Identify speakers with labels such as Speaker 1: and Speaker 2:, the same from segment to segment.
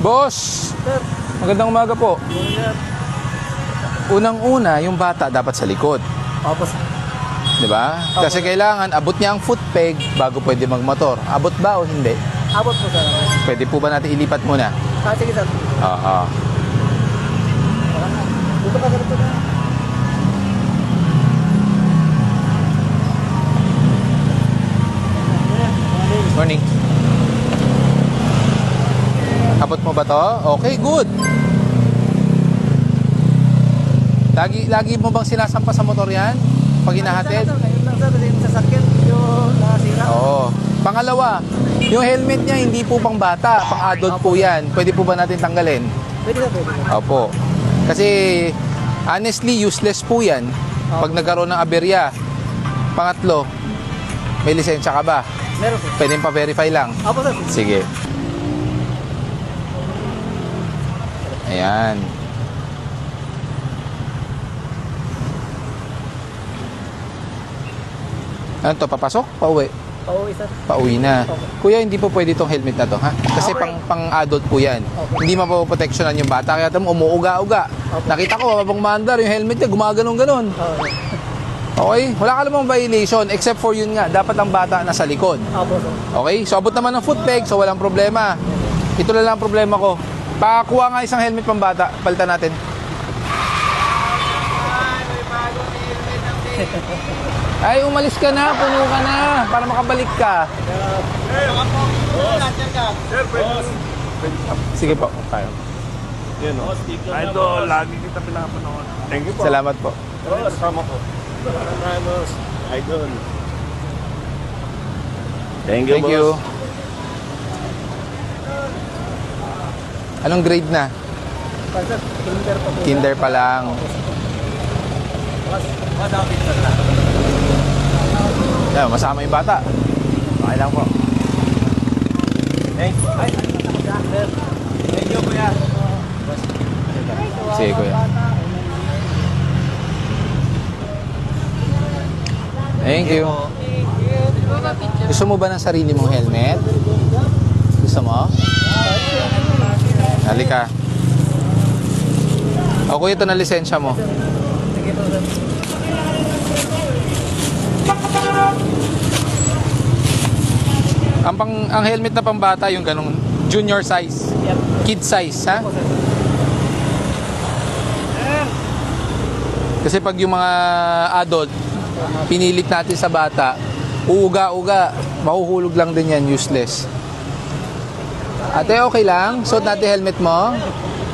Speaker 1: Boss!
Speaker 2: Sir.
Speaker 1: Magandang umaga po.
Speaker 2: Sir.
Speaker 1: Unang-una, yung bata dapat sa likod.
Speaker 2: Opo, sir.
Speaker 1: Diba? Kasi kailangan abot niya ang foot peg bago pwede magmotor. Abot ba o hindi?
Speaker 2: Abot po, sir.
Speaker 1: Pwede po ba natin ilipat muna?
Speaker 2: Sige, sir.
Speaker 1: Oo.
Speaker 2: Dito ka, dito ka.
Speaker 1: Morning. Abot mo ba to? Okay, good. Lagi mo bang sinasampa sa motor yan? Pag hinahatid?
Speaker 2: Ngayon lang, sir. Kasi yung sasakyan, yung nasira.
Speaker 1: Oo. Pangalawa, yung helmet niya hindi po pang bata, pang adult po yan. Pwede po ba natin tanggalin?
Speaker 2: Pwede, sir. Pwede, sir.
Speaker 1: Opo. Kasi honestly, useless po yan pag nagkaroon ng aberya. Pangatlo, may lisensya ka ba?
Speaker 2: Meron po.
Speaker 1: Pwede pa-verify lang.
Speaker 2: Opo, sir.
Speaker 1: Sige. Ayan. Ano to? Papasok? Pauwi?
Speaker 2: Pauwi, sir.
Speaker 1: Pauwi na.
Speaker 2: Okay.
Speaker 1: Kuya, hindi po pwede itong helmet na to, ha? Kasi
Speaker 2: Okay.
Speaker 1: pang-adult po yan.
Speaker 2: Okay.
Speaker 1: Hindi mapoproteksyonan yung bata. Kaya tamo, umuuga-uga.
Speaker 2: Okay.
Speaker 1: Nakita ko, mabang mandar, yung helmet niya, gumaganon-ganon.
Speaker 2: Oo.
Speaker 1: Okay? Wala ka namang violation, except for yun nga, dapat ang bata nasa likod.
Speaker 2: Opo, sir.
Speaker 1: Okay? So, abot naman ng foot peg, so walang problema. Ito na lang ang problema ko. Pakakuha nga isang helmet pang bata. Palitan natin. Ay, umalis ka na. Puno ka na. Para makabalik ka. Sige po. Tayo.
Speaker 3: Yun, o. Idol, lagi kita pinapanood. Thank you po.
Speaker 1: Salamat po.
Speaker 3: Kasama po. Ramos, Idol. Thank you,
Speaker 1: Thank you.
Speaker 3: boss.
Speaker 1: Anong grade na?
Speaker 2: Sir, kinder pa po.
Speaker 1: Kinder pa lang. Yan, masama yung bata. Okay lang po.
Speaker 3: Thanks. Ay,
Speaker 2: Sir.
Speaker 3: thank you, kuya.
Speaker 1: Sige, kuya. Thank you. Gusto mo ba ng sarili mong helmet? Gusto mo? Halika. O kuya, ito na lisensya mo.
Speaker 2: Sige po, sir.
Speaker 1: Ang helmet na pambata yung ganung junior size.
Speaker 2: Yep.
Speaker 1: Kid size, ha?
Speaker 2: Opo, sir.
Speaker 1: Kasi pag yung mga adult, pinilit natin sa bata, uuga-uga, mahuhulog lang din yan, useless. Ate, okay lang? Suot natin helmet mo.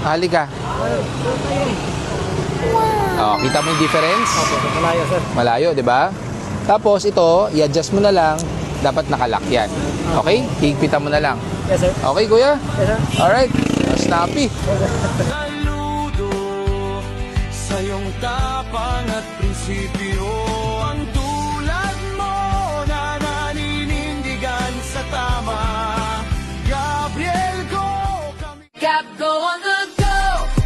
Speaker 1: Halika. Oh, kita mo yung difference?
Speaker 2: Opo, sir. Malayo, sir.
Speaker 1: Malayo, di ba? Tapos ito, i-adjust mo na lang. Dapat nakalock yan. Okay? Higpitan mo na lang.
Speaker 2: Yes, sir.
Speaker 1: Okay, kuya?
Speaker 2: Yes, sir.
Speaker 1: Alright. Snappy.
Speaker 4: Saludo sa iyong tapang at prinsipyo. Ang tulad mo na naninindigan sa tama. Gabriel Go kami.
Speaker 5: Got go on the go,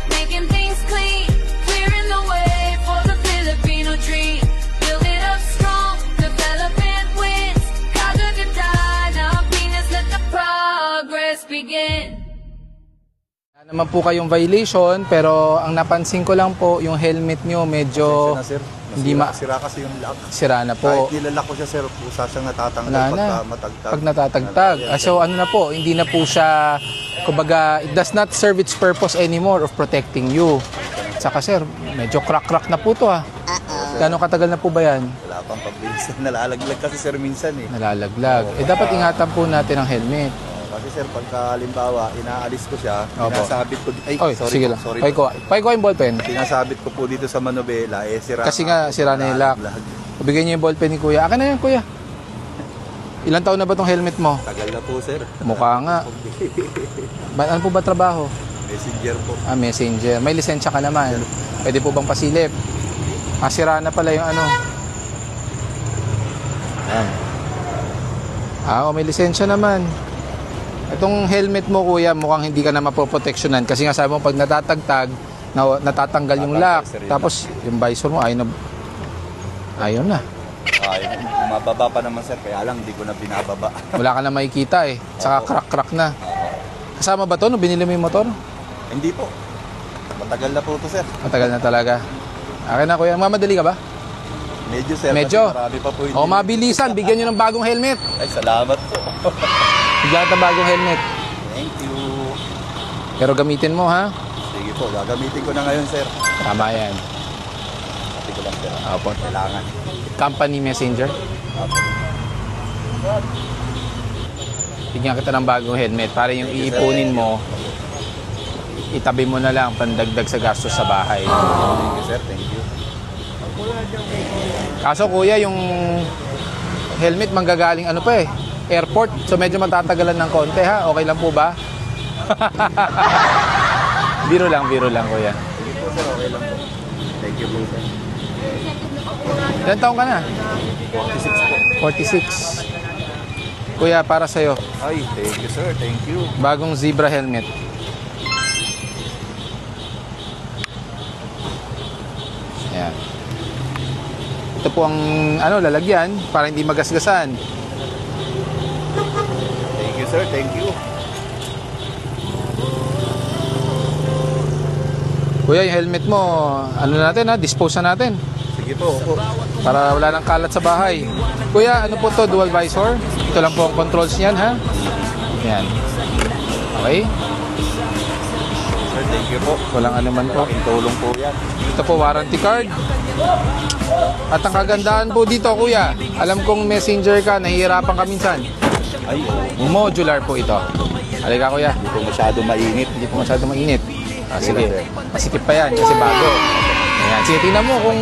Speaker 5: making things clean, clearing the way for the Filipino dream. Build it up strong, development wins. Kagaganda, Pinas, let the progress begin.
Speaker 1: Wala naman po kayong violation, pero ang napansin ko lang po, yung helmet nyo medyo
Speaker 6: Sir.
Speaker 1: hindi
Speaker 6: Sira kasi yung lock.
Speaker 1: sira na po.
Speaker 6: Kahit nilalak ko siya, sir, pusa siyang natatanggal
Speaker 1: Wala na.
Speaker 6: pagka matagtag.
Speaker 1: Pag natatagtag. So ano na po, hindi na po siya, kumbaga, it does not serve its purpose anymore of protecting you. Saka sir, medyo crack-crack na po to ha. Gano'ng katagal na po ba yan?
Speaker 6: Wala pang pabilis. Nalalaglag kasi, sir, minsan eh.
Speaker 1: Nalalaglag. Dapat ingatan po natin ang helmet.
Speaker 6: Kasi, sir, pagka halimbawa, inaalis ko siya,
Speaker 1: Opo.
Speaker 6: pinasabit ko. Ay,
Speaker 1: Oy,
Speaker 6: sorry
Speaker 1: sige
Speaker 6: po,
Speaker 1: lang.
Speaker 6: sorry
Speaker 1: Pay
Speaker 6: po.
Speaker 1: ko yung ballpen.
Speaker 6: Pinasabit ko po dito sa manobela, eh, sira.
Speaker 1: Kasi nga, sira na yung lock. Bigyan niyo yung ballpen ni kuya. Akin na yan, kuya. Ilang taon na ba tong helmet mo?
Speaker 6: Tagal na po, sir.
Speaker 1: Mukha nga. Ano po ba trabaho?
Speaker 6: Messenger po.
Speaker 1: Messenger. May lisensya ka naman. Pwede po bang pasilip? Sira na pala yung ano. Ayan. May lisensya naman. Itong helmet mo, kuya, mukhang hindi ka na mapoproteksyonan. Kasi nga sabi mo, pag natatagtag, natatanggal yung lock. Tapos, yung visor mo, ayaw na.
Speaker 6: Mababa pa naman, sir, kaya lang hindi ko na binababa.
Speaker 1: Wala ka na makikita eh. Saka crack-crack na. Kasama ba to nung binili mo yung motor?
Speaker 6: Hindi po. Matagal na po to, sir.
Speaker 1: Matagal na talaga. Akin na kuya. Mamadali ka ba?
Speaker 6: Medyo, sir.
Speaker 1: Medyo.
Speaker 6: Kasi marami pa po
Speaker 1: O mabilisan, bigyan nyo ng bagong helmet.
Speaker 6: Ay, salamat po.
Speaker 1: Bigyan kita ng bagong helmet.
Speaker 6: Thank you.
Speaker 1: Pero gamitin mo ha.
Speaker 6: Sige po, gagamitin ko na ngayon, sir.
Speaker 1: Tama yan.
Speaker 6: Sabi ko lang, sir.
Speaker 1: Opo.
Speaker 6: Kailangan.
Speaker 1: Company messenger. Bigyan kita ng bagong helmet para yung iipunin mo, itabi mo na lang pandagdag sa gastos sa bahay.
Speaker 6: Thank you, sir. Thank you.
Speaker 1: Kaso kuya, yung helmet manggagaling ano pa airport. So medyo matatagalan ng konti ha. Okay lang po ba? Biro lang kuya.
Speaker 6: Sige po, sir. Okay lang po. Thank you po, sir.
Speaker 1: Ilan taong ka na?
Speaker 6: 46 po.
Speaker 1: 46. Kuya, para sa'yo,
Speaker 6: Ay, thank you, sir. Thank you.
Speaker 1: bagong zebra helmet. Ayan. Ito po ang lalagyan para hindi magasgasan.
Speaker 6: Thank you, sir. Thank you.
Speaker 1: Kuya, yung helmet mo, dispose na natin.
Speaker 6: Sige po. Opo.
Speaker 1: Para wala nang kalat sa bahay. Kuya, ano po to? Dual visor? Ito lang po ang controls niyan, ha? Yan. Okay?
Speaker 6: Sir, thank you po.
Speaker 1: Walang anuman po.
Speaker 6: Malaking tulong po yan.
Speaker 1: Ito po, warranty card. At ang kagandahan po dito, kuya, alam kong messenger ka, nahihirapan ka minsan.
Speaker 6: Ay, oh.
Speaker 1: Modular po ito. Halika, kuya.
Speaker 6: Hindi po masyado mainit.
Speaker 1: Hindi po masyado mainit. Sige.
Speaker 6: Sir.
Speaker 1: Masikip pa yan kasi bago. Ayan. Sige, tingnan mo kung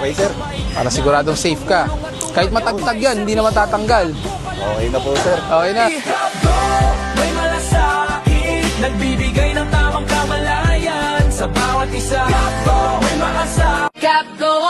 Speaker 6: Okay, sir.
Speaker 1: para siguradong safe ka. Kahit matagtag yan, hindi na matatanggal.
Speaker 6: Okay na po, sir.
Speaker 1: Okay na.
Speaker 4: May malasakit, nagbibigay ng tamang kamalayan sa bawat isa. May maasa
Speaker 5: Cap go